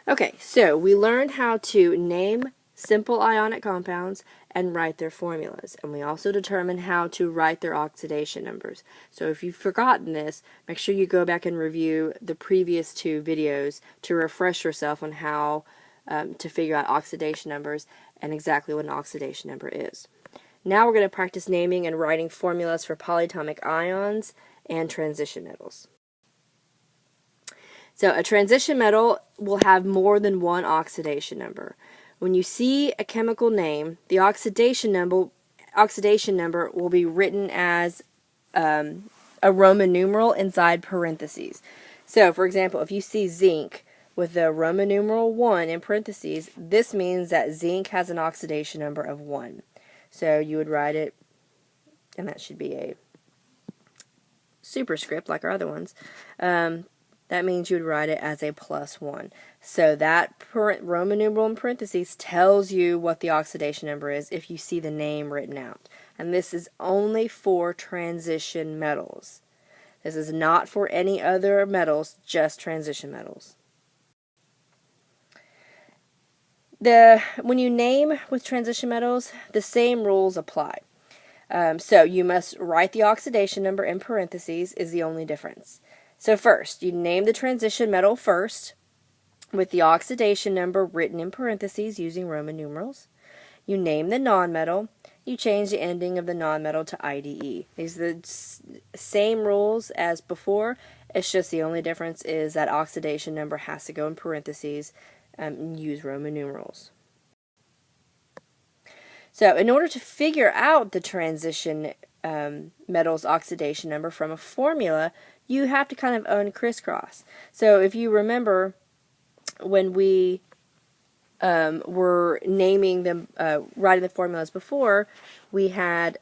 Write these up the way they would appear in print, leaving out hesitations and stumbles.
Okay, so we learned how to name simple ionic compounds and write their formulas. And we also determined how to write their oxidation numbers. So if you've forgotten this, make sure you go back and review the previous two videos to refresh yourself on how to figure out oxidation numbers and exactly what an oxidation number is. Now we're going to practice naming and writing formulas for polyatomic ions and transition metals. So a transition metal will have more than one oxidation number. When you see a chemical name, the oxidation number will be written as a Roman numeral inside parentheses. So, for example, if you see zinc with the Roman numeral 1 in parentheses, this means that zinc has an oxidation number of 1. So you would write it, and that should be a superscript like our other ones. That means you would write it as a +1. So that Roman numeral in parentheses tells you what the oxidation number is if you see the name written out. And this is only for transition metals. This is not for any other metals, just transition metals. When you name with transition metals, the same rules apply. So you must write the oxidation number in parentheses is the only difference. So first, you name the transition metal first with the oxidation number written in parentheses using Roman numerals. You name the nonmetal. You change the ending of the nonmetal to IDE. These are the same rules as before. It's just the only difference is that oxidation number has to go in parentheses and use Roman numerals. So in order to figure out the transition metal's oxidation number from a formula, you have to kind of uncrisscross. So if you remember when we were naming them, writing the formulas before, we had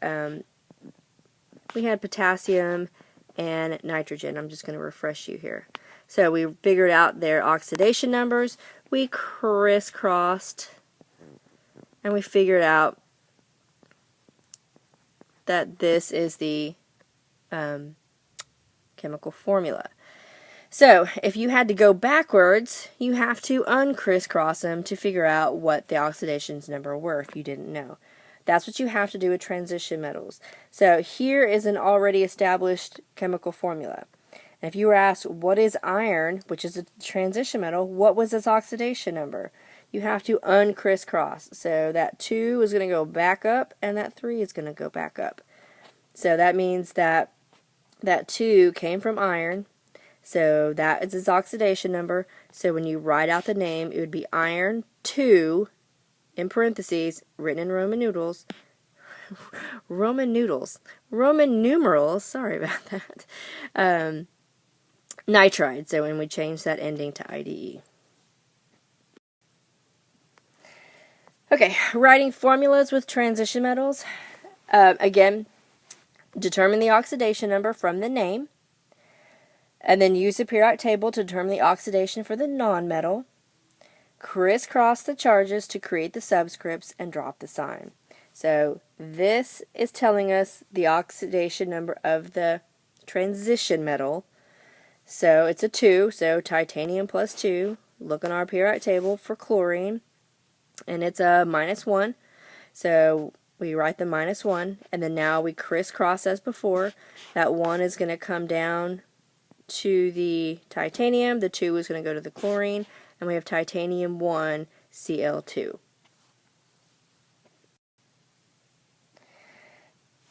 potassium and nitrogen. I'm just going to refresh you here. So we figured out their oxidation numbers, we crisscrossed, and we figured out that this is the chemical formula. So if you had to go backwards, you have to uncrisscross them to figure out what the oxidations number were if you didn't know. That's what you have to do with transition metals. So here is an already established chemical formula. And if you were asked what is iron, which is a transition metal, what was its oxidation number? You have to uncrisscross. So that 2 is going to go back up and that 3 is going to go back up. So that means that 2 came from iron. So that is its oxidation number. So when you write out the name, it would be iron 2 in parentheses, written in Roman numerals. Roman numerals, sorry about that. Nitride, so when we change that ending to IDE. Okay, writing formulas with transition metals. Again, determine the oxidation number from the name, and then use the periodic table to determine the oxidation for the nonmetal. Crisscross the charges to create the subscripts and drop the sign. So this is telling us the oxidation number of the transition metal. So it's a 2, so titanium plus 2. Look on our periodic table for chlorine, and it's a -1. So we write the -1, and then now we crisscross as before. That 1 is going to come down to the titanium, the 2 is going to go to the chlorine, and we have titanium 1 Cl2.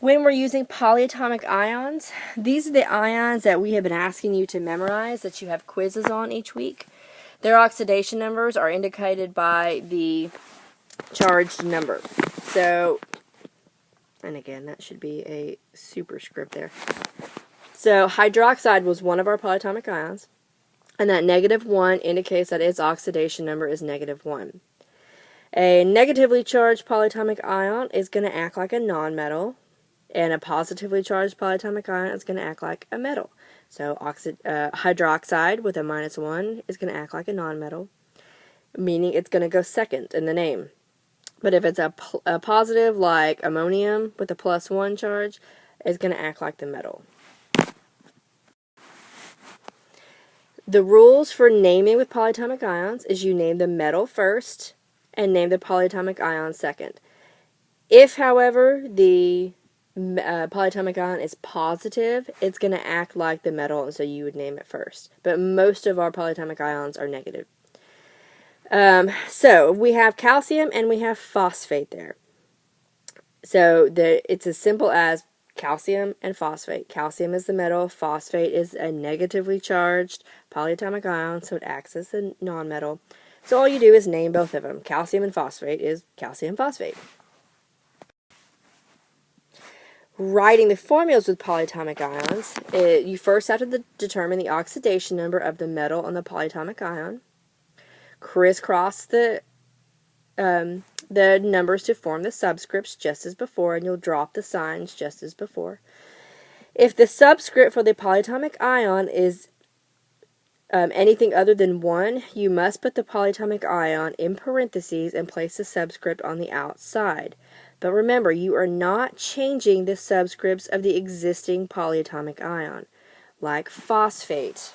When we're using polyatomic ions, these are the ions that we have been asking you to memorize, that you have quizzes on each week. Their oxidation numbers are indicated by the charged number. So, and again, that should be a superscript there. So hydroxide was one of our polyatomic ions, and that -1 indicates that its oxidation number is -1. A negatively charged polyatomic ion is going to act like a nonmetal, and a positively charged polyatomic ion is going to act like a metal. So hydroxide with a -1 is going to act like a nonmetal, meaning it's going to go second in the name. But if it's a positive, like ammonium with a +1 charge, it's going to act like the metal. The rules for naming with polyatomic ions is you name the metal first and name the polyatomic ion second. If, however, the polyatomic ion is positive, it's going to act like the metal, and so you would name it first. But most of our polyatomic ions are negative. So we have calcium and we have phosphate there. So it's as simple as calcium and phosphate. Calcium is the metal, phosphate is a negatively charged polyatomic ion, so it acts as a nonmetal. So all you do is name both of them. Calcium and phosphate is calcium phosphate. Writing the formulas with polyatomic ions, you first have to determine the oxidation number of the metal on the polyatomic ion. Crisscross the numbers to form the subscripts just as before, and you'll drop the signs just as before. If the subscript for the polyatomic ion is anything other than 1, you must put the polyatomic ion in parentheses and place the subscript on the outside. But remember, you are not changing the subscripts of the existing polyatomic ion. Like phosphate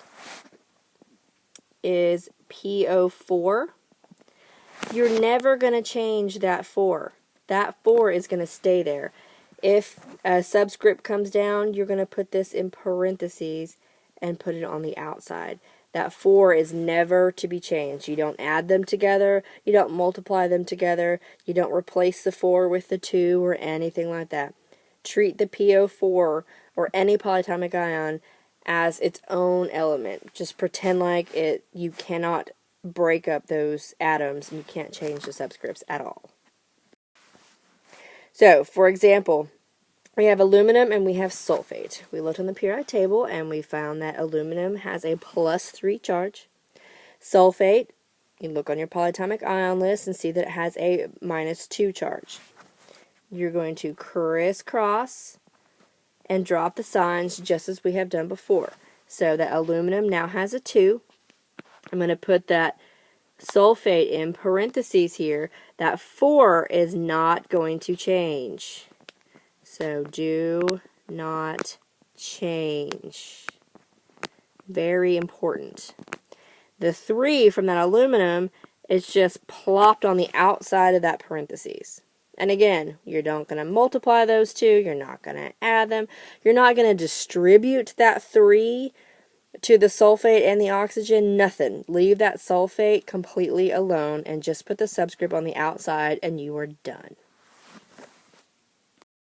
is PO4. You're never going to change that 4. That 4 is going to stay there. If a subscript comes down, you're going to put this in parentheses and put it on the outside. That 4 is never to be changed. You don't add them together. You don't multiply them together. You don't replace the 4 with the 2 or anything like that. Treat the PO4 or any polyatomic ion as its own element. Just pretend like you cannot break up those atoms and you can't change the subscripts at all. So, for example, we have aluminum and we have sulfate. We looked on the periodic table and we found that aluminum has a +3 charge. Sulfate, you look on your polyatomic ion list and see that it has a -2 charge. You're going to crisscross and drop the signs just as we have done before. So that aluminum now has a 2. I'm going to put that sulfate in parentheses here. That 4 is not going to change. So do not change. Very important. The 3 from that aluminum is just plopped on the outside of that parentheses. And again, you're not going to multiply those two. You're not going to add them. You're not going to distribute that 3 to the sulfate and the oxygen. Nothing. Leave that sulfate completely alone and just put the subscript on the outside and you are done.